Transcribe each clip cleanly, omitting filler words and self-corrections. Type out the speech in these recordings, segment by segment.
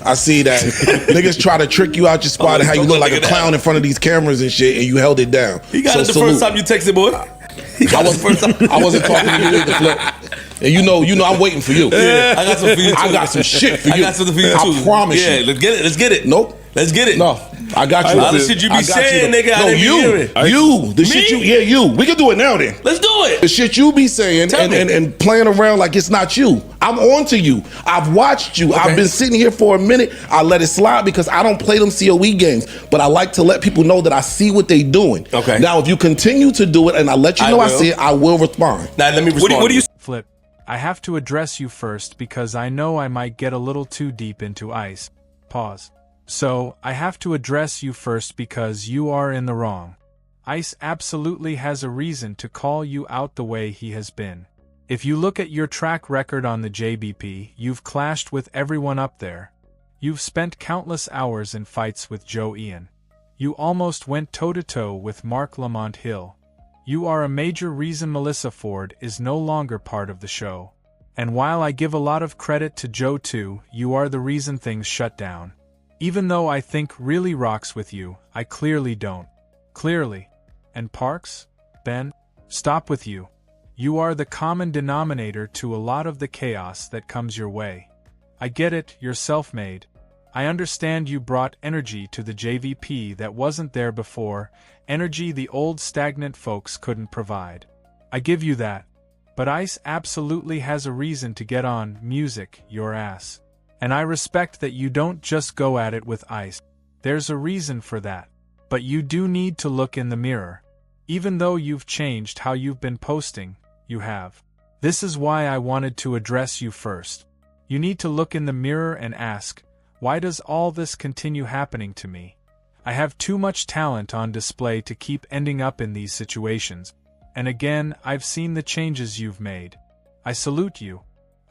I see that. Niggas try to trick you out your spot and how you look like a clown in front of these cameras and shit, and you held it down. He got it the first time you texted, boy. I wasn't talking to you either, Flip. And you know, I'm waiting for you. Yeah, I got some for you too. I got some shit for you. I got something for you too. I promise you. Yeah, let's get it. Nope. Let's get it. No, I got you. All the shit you be saying, nigga. No, you. The shit you. Yeah, you. We can do it now then. Let's do it. The shit you be saying and playing around like it's not you. I'm on to you. I've watched you. Okay. I've been sitting here for a minute. I let it slide because I don't play them COE games. But I like to let people know that I see what they doing. Okay. Now, if you continue to do it and I let you know I see it, I will respond. Now, let me respond. What do you Flip? I have to address you first because I know I might get a little too deep into ice. Pause. So, I have to address you first because you are in the wrong. Ice absolutely has a reason to call you out the way he has been. If you look at your track record on the JBP, you've clashed with everyone up there. You've spent countless hours in fights with Joe Ian. You almost went toe-to-toe with Mark Lamont Hill. You are a major reason Melissa Ford is no longer part of the show. And while I give a lot of credit to Joe too, you are the reason things shut down. Even though I think really rocks with you, I clearly don't. Clearly. And Parks? Ben? Stop with you. You are the common denominator to a lot of the chaos that comes your way. I get it, you're self-made. I understand you brought energy to the JVP that wasn't there before, energy the old stagnant folks couldn't provide. I give you that. But Ice absolutely has a reason to get on music, your ass. And I respect that you don't just go at it with Ice. There's a reason for that. But you do need to look in the mirror. Even though you've changed how you've been posting, you have. This is why I wanted to address you first. You need to look in the mirror and ask, why does all this continue happening to me? I have too much talent on display to keep ending up in these situations. And again, I've seen the changes you've made. I salute you.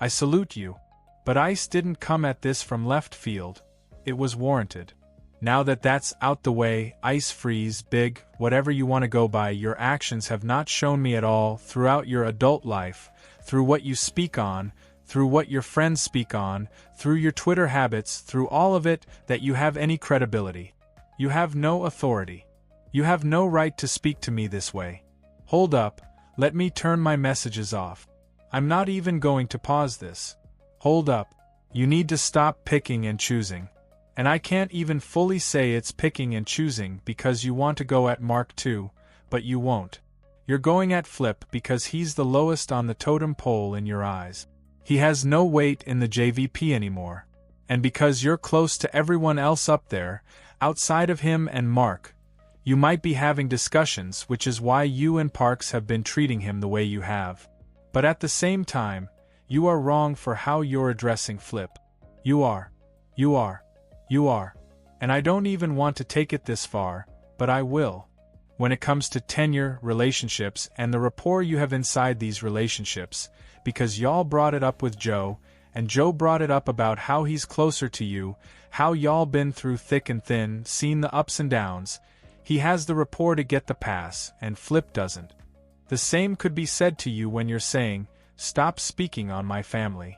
I salute you. But Ice didn't come at this from left field. It was warranted. Now that that's out the way, Ice Freeze, Big, whatever you want to go by, your actions have not shown me at all throughout your adult life, through what you speak on, through what your friends speak on, through your Twitter habits, through all of it, that you have any credibility. You have no authority. You have no right to speak to me this way. Hold up, let me turn my messages off. I'm not even going to pause this. Hold up, you need to stop picking and choosing. And I can't even fully say it's picking and choosing because you want to go at Mark too, but you won't. You're going at Flip because he's the lowest on the totem pole in your eyes. He has no weight in the JVP anymore. And because you're close to everyone else up there, outside of him and Mark, you might be having discussions, which is why you and Parks have been treating him the way you have. But at the same time, you are wrong for how you're addressing Flip. You are. And I don't even want to take it this far, but I will. When it comes to tenure, relationships, and the rapport you have inside these relationships, because y'all brought it up with Joe, and Joe brought it up about how he's closer to you, how y'all been through thick and thin, seen the ups and downs. He has the rapport to get the pass, and Flip doesn't. The same could be said to you when you're saying, stop speaking on my family.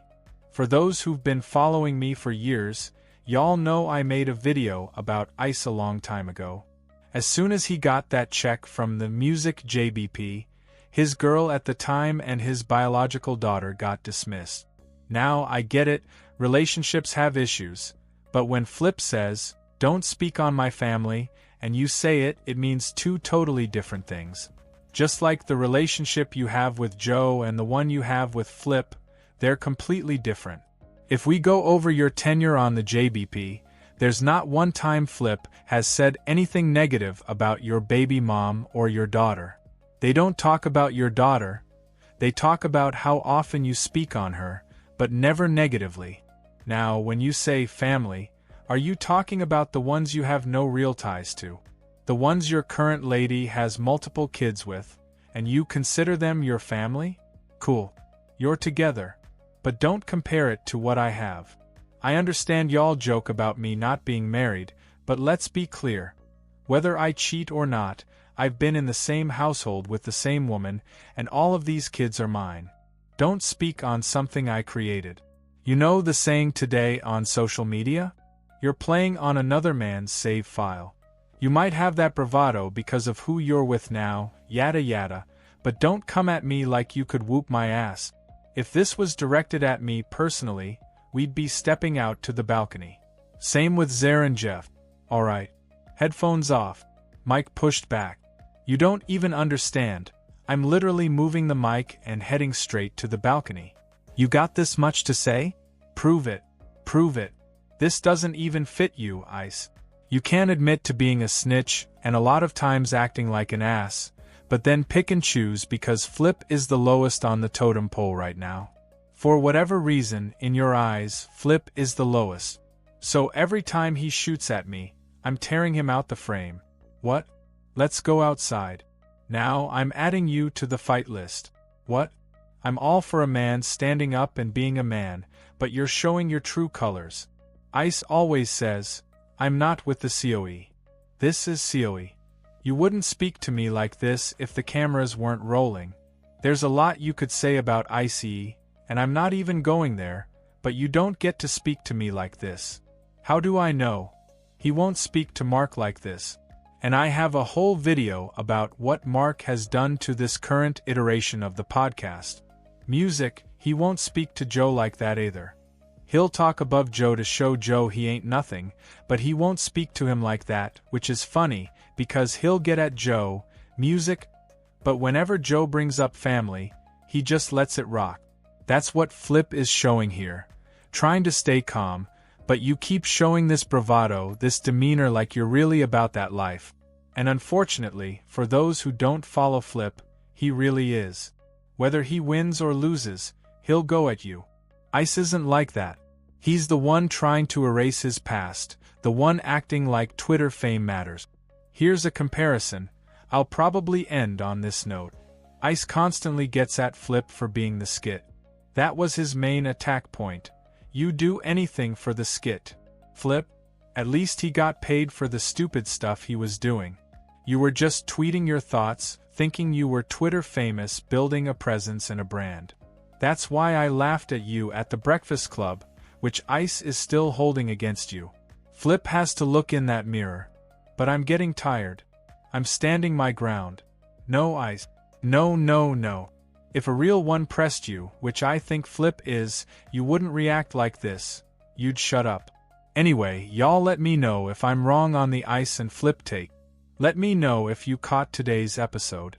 For those who've been following me for years, y'all know I made a video about Ice a long time ago. As soon as he got that check from the music JBP, his girl at the time and his biological daughter got dismissed. Now I get it, relationships have issues, but when Flip says, don't speak on my family, and you say it, it means two totally different things. Just like the relationship you have with Joe and the one you have with Flip, they're completely different. If we go over your tenure on the JBP, there's not one time Flip has said anything negative about your baby mom or your daughter. They don't talk about your daughter. They talk about how often you speak on her, but never negatively. Now, when you say family, are you talking about the ones you have no real ties to? The ones your current lady has multiple kids with, and you consider them your family? Cool. You're together. But don't compare it to what I have. I understand y'all joke about me not being married, but let's be clear. Whether I cheat or not, I've been in the same household with the same woman, and all of these kids are mine. Don't speak on something I created. You know the saying today on social media? You're playing on another man's save file. You might have that bravado because of who you're with now, yada yada, but don't come at me like you could whoop my ass. If this was directed at me personally, we'd be stepping out to the balcony. Same with Zer and Jeff. Alright. Headphones off. Mike pushed back. You don't even understand. I'm literally moving the mic and heading straight to the balcony. You got this much to say? Prove it. Prove it. This doesn't even fit you, Ice. You can't admit to being a snitch and a lot of times acting like an ass, but then pick and choose because Flip is the lowest on the totem pole right now. For whatever reason, in your eyes, Flip is the lowest. So every time he shoots at me, I'm tearing him out the frame. What? Let's go outside. Now I'm adding you to the fight list. What? I'm all for a man standing up and being a man, but you're showing your true colors. Ice always says, I'm not with the COE. This is COE. You wouldn't speak to me like this if the cameras weren't rolling. There's a lot you could say about ICE, and I'm not even going there, but you don't get to speak to me like this. How do I know? He won't speak to Mark like this. And I have a whole video about what Mark has done to this current iteration of the podcast. Music, he won't speak to Joe like that either. He'll talk above Joe to show Joe he ain't nothing, but he won't speak to him like that, which is funny, because he'll get at Joe, music, but whenever Joe brings up family, he just lets it rock. That's what Flip is showing here. Trying to stay calm, but you keep showing this bravado, this demeanor like you're really about that life. And unfortunately, for those who don't follow Flip, he really is. Whether he wins or loses, he'll go at you. Ice isn't like that. He's the one trying to erase his past, the one acting like Twitter fame matters. Here's a comparison. I'll probably end on this note. Ice constantly gets at Flip for being the skit. That was his main attack point. You do anything for the skit. Flip, at least he got paid for the stupid stuff he was doing. You were just tweeting your thoughts, thinking you were Twitter famous, building a presence and a brand. That's why I laughed at you at the Breakfast Club, which Ice is still holding against you. Flip has to look in that mirror. But I'm getting tired. I'm standing my ground. No, Ice. No, no, no. If a real one pressed you, which I think Flip is, you wouldn't react like this. You'd shut up. Anyway, y'all let me know if I'm wrong on the Ice and Flip take. Let me know if you caught today's episode.